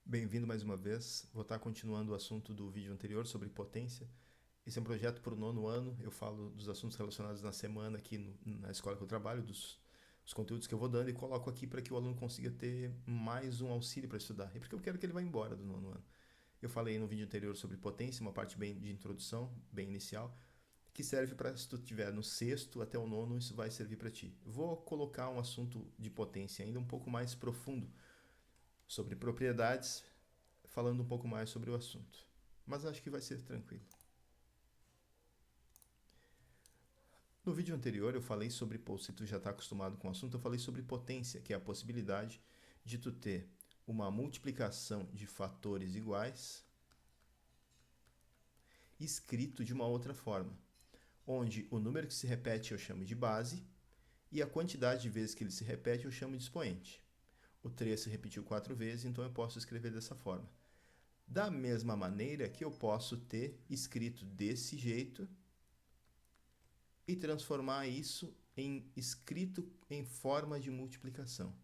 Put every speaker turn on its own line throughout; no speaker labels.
Bem-vindo mais uma vez. Vou estar continuando o assunto do vídeo anterior sobre potência. Esse é um projeto para o 9º ano. Eu falo dos assuntos relacionados na semana aqui na escola que eu trabalho, dos conteúdos que eu vou dando e coloco aqui para que o aluno consiga ter mais um auxílio para estudar. E porque eu quero que ele vá embora do 9º ano. Eu falei no vídeo anterior sobre potência, uma parte bem de introdução, bem inicial, que serve para se tu estiver no 6º até o 9º, isso vai servir para ti. Vou colocar um assunto de potência ainda um pouco mais profundo sobre propriedades, falando um pouco mais sobre o assunto. Mas acho que vai ser tranquilo. No vídeo anterior eu falei sobre, se tu já está acostumado com o assunto, eu falei sobre potência, que é a possibilidade de tu ter uma multiplicação de fatores iguais escrito de uma outra forma, onde o número que se repete eu chamo de base e a quantidade de vezes que ele se repete eu chamo de expoente. O 3 se repetiu 4 vezes, então eu posso escrever dessa forma. Da mesma maneira que eu posso ter escrito desse jeito e transformar isso em escrito em forma de multiplicação.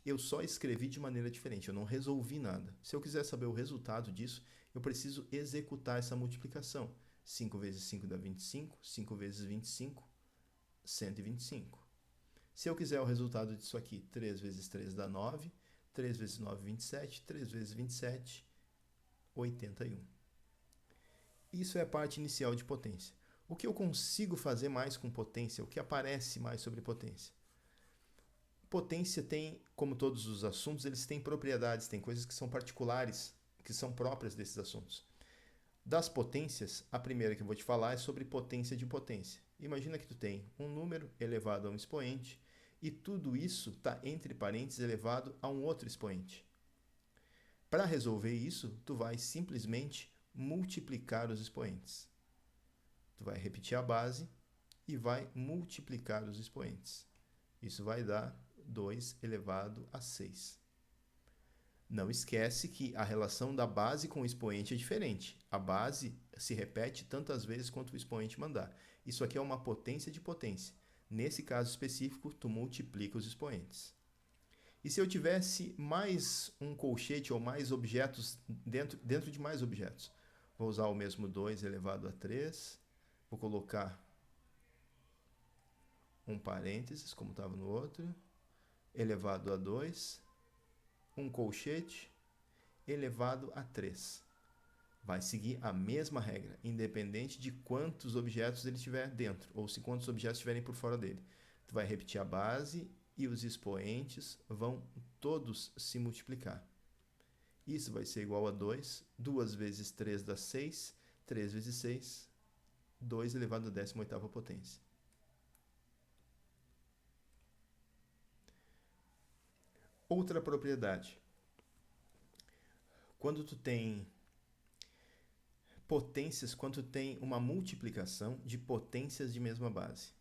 Eu só escrevi de maneira diferente, eu não resolvi nada. Se eu quiser saber o resultado disso, eu preciso executar essa multiplicação. 5 vezes 5 dá 25, 5 vezes 25, 125. Se eu quiser o resultado disso aqui, 3 vezes 3 dá 9, 3 vezes 9, 27, 3 vezes 27, 81. Isso é a parte inicial de potência. O que eu consigo fazer mais com potência? O que aparece mais sobre potência? Potência tem, como todos os assuntos, eles têm propriedades, tem coisas que são particulares, que são próprias desses assuntos. Das potências, a primeira que eu vou te falar é sobre potência de potência. Imagina que tu tem um número elevado a um expoente e tudo isso está entre parênteses elevado a um outro expoente. Para resolver isso, tu vai simplesmente multiplicar os expoentes. Tu vai repetir a base e vai multiplicar os expoentes. Isso vai dar 2 elevado a 6. Não esquece que a relação da base com o expoente é diferente. A base se repete tantas vezes quanto o expoente mandar. Isso aqui é uma potência de potência. Nesse caso específico, tu multiplica os expoentes. E se eu tivesse mais um colchete ou mais objetos dentro de mais objetos? Vou usar o mesmo 2 elevado a 3. Vou colocar um parênteses, como estava no outro, elevado a 2, um colchete, elevado a 3. Vai seguir a mesma regra, independente de quantos objetos ele tiver dentro, ou se quantos objetos estiverem por fora dele. Tu vai repetir a base e os expoentes vão todos se multiplicar. Isso vai ser igual a 2, 2 vezes 3 dá 6, 3 vezes 6, 2 elevado a 18ª potência. Outra propriedade. Quando tu tem potências, quando tu tem uma multiplicação de potências de mesma base.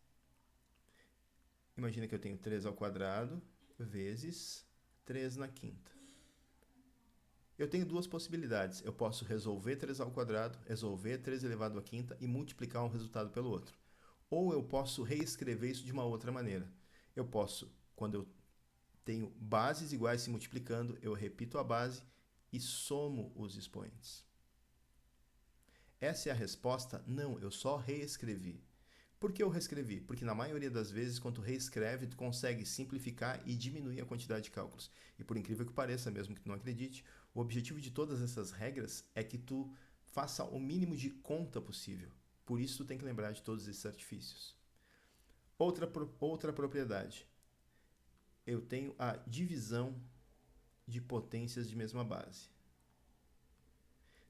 Imagina que eu tenho 3 ao quadrado vezes 3 na quinta. Eu tenho duas possibilidades. Eu posso resolver 3 ao quadrado, resolver 3 elevado à quinta e multiplicar um resultado pelo outro. Ou eu posso reescrever isso de uma outra maneira. Eu posso, quando eu tenho bases iguais se multiplicando, eu repito a base e somo os expoentes. Essa é a resposta? Não, eu só reescrevi. Por que eu reescrevi? Porque na maioria das vezes, quando tu reescreve, tu consegue simplificar e diminuir a quantidade de cálculos. E por incrível que pareça, mesmo que tu não acredite, o objetivo de todas essas regras é que tu faça o mínimo de conta possível. Por isso tu tem que lembrar de todos esses artifícios. Outra propriedade. Eu tenho a divisão de potências de mesma base.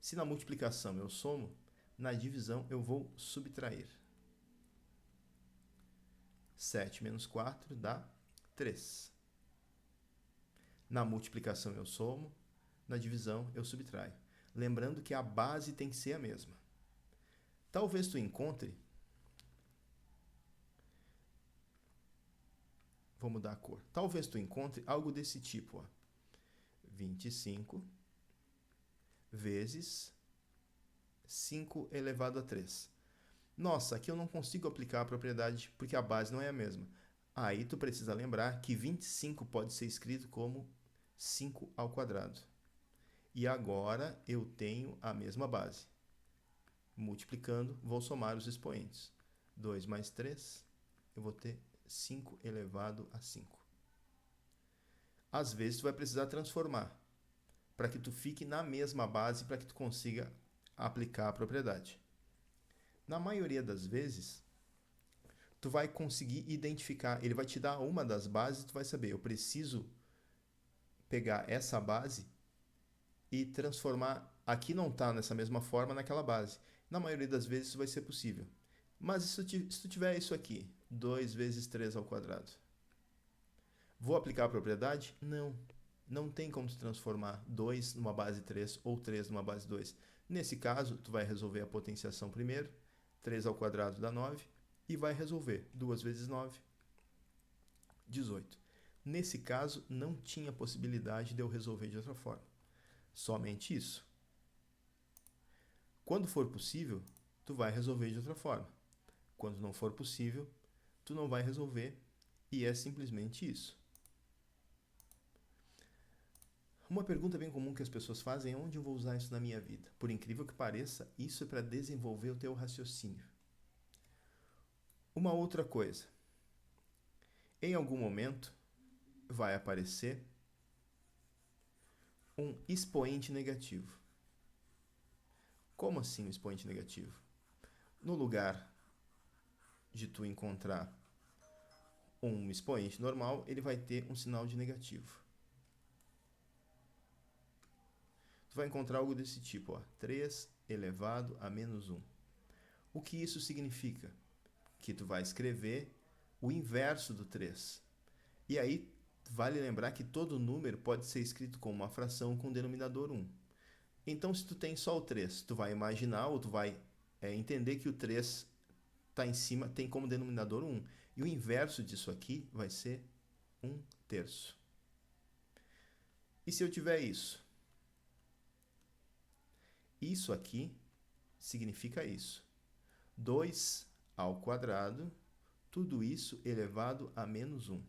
Se na multiplicação eu somo, na divisão eu vou subtrair. 7 menos 4 dá 3. Na multiplicação eu somo, na divisão eu subtraio. Lembrando que a base tem que ser a mesma. Talvez tu encontre, vou mudar a cor, talvez tu encontre algo desse tipo, ó. 25 vezes 5 elevado a 3. Nossa, aqui eu não consigo aplicar a propriedade porque a base não é a mesma. Aí tu precisa lembrar que 25 pode ser escrito como 5 ao quadrado. E agora eu tenho a mesma base. Multiplicando, vou somar os expoentes. 2 mais 3, eu vou ter 5 elevado a 5. Às vezes, tu vai precisar transformar para que tu fique na mesma base, para que tu consiga aplicar a propriedade. Na maioria das vezes, tu vai conseguir identificar, ele vai te dar uma das bases, tu vai saber, eu preciso pegar essa base e transformar, aqui não está nessa mesma forma, naquela base. Na maioria das vezes isso vai ser possível. Mas se tu tiver isso aqui, 2 vezes 3 ao quadrado, vou aplicar a propriedade? Não. Não tem como tu transformar 2 numa base 3 ou 3 numa base 2. Nesse caso, tu vai resolver a potenciação primeiro, 3 ao quadrado dá 9, e vai resolver 2 vezes 9, 18. Nesse caso, não tinha possibilidade de eu resolver de outra forma. Somente isso. Quando for possível, tu vai resolver de outra forma. Quando não for possível, tu não vai resolver, e é simplesmente isso. Uma pergunta bem comum que as pessoas fazem é onde eu vou usar isso na minha vida. Por incrível que pareça, isso é para desenvolver o teu raciocínio. Uma outra coisa. Em algum momento vai aparecer um expoente negativo. Como assim um expoente negativo? No lugar de tu encontrar um expoente normal, ele vai ter um sinal de negativo. Tu vai encontrar algo desse tipo, ó, 3 elevado a menos 1. O que isso significa? Que tu vai escrever o inverso do 3. E aí, vale lembrar que todo número pode ser escrito como uma fração com denominador 1. Então, se tu tem só o 3, tu vai imaginar ou tu vai entender que o 3 está em cima, tem como denominador 1. E o inverso disso aqui vai ser 1/3. E se eu tiver isso? Isso aqui significa isso. 2 ao quadrado, tudo isso elevado a menos 1.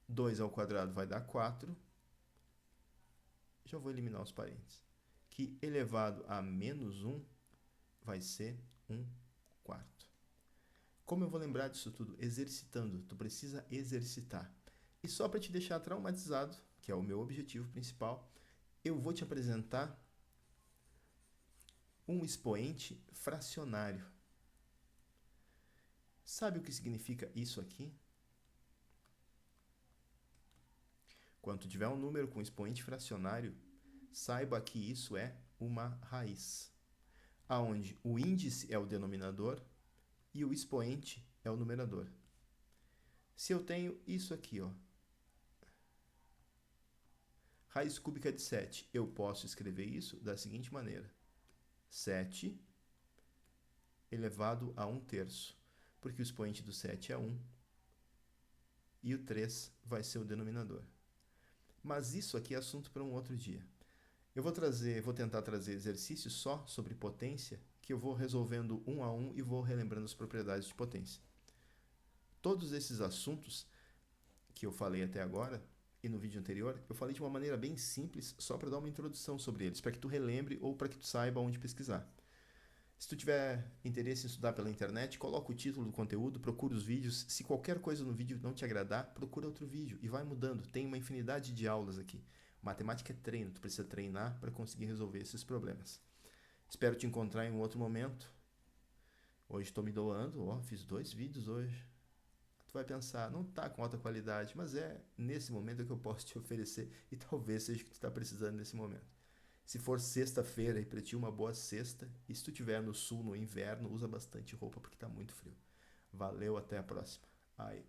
2 ao quadrado vai dar 4. Já vou eliminar os parênteses. Que elevado a menos 1 vai ser 1/4. Como eu vou lembrar disso tudo? Exercitando. Tu precisa exercitar. E só para te deixar traumatizado, que é o meu objetivo principal, eu vou te apresentar um expoente fracionário. Sabe o que significa isso aqui? Quando tu tiver um número com expoente fracionário, saiba que isso é uma raiz, aonde o índice é o denominador e o expoente é o numerador. Se eu tenho isso aqui, ó, raiz cúbica de 7, eu posso escrever isso da seguinte maneira: 7 elevado a 1/3, porque o expoente do 7 é 1 e o 3 vai ser o denominador. Mas isso aqui é assunto para um outro dia. Eu vou tentar trazer exercícios só sobre potência, que eu vou resolvendo um a um e vou relembrando as propriedades de potência. Todos esses assuntos que eu falei até agora, e no vídeo anterior, eu falei de uma maneira bem simples, só para dar uma introdução sobre eles, para que tu relembre ou para que tu saiba onde pesquisar. Se tu tiver interesse em estudar pela internet, coloca o título do conteúdo, procura os vídeos. Se qualquer coisa no vídeo não te agradar, procura outro vídeo e vai mudando. Tem uma infinidade de aulas aqui. Matemática é treino, tu precisa treinar para conseguir resolver esses problemas. Espero te encontrar em um outro momento. Hoje estou me doando, fiz 2 vídeos hoje. Tu vai pensar, não está com alta qualidade, mas é nesse momento que eu posso te oferecer e talvez seja o que tu está precisando nesse momento. Se for sexta-feira e para ti uma boa sexta, e se tu estiver no sul no inverno, usa bastante roupa porque está muito frio. Valeu, até a próxima. Ai.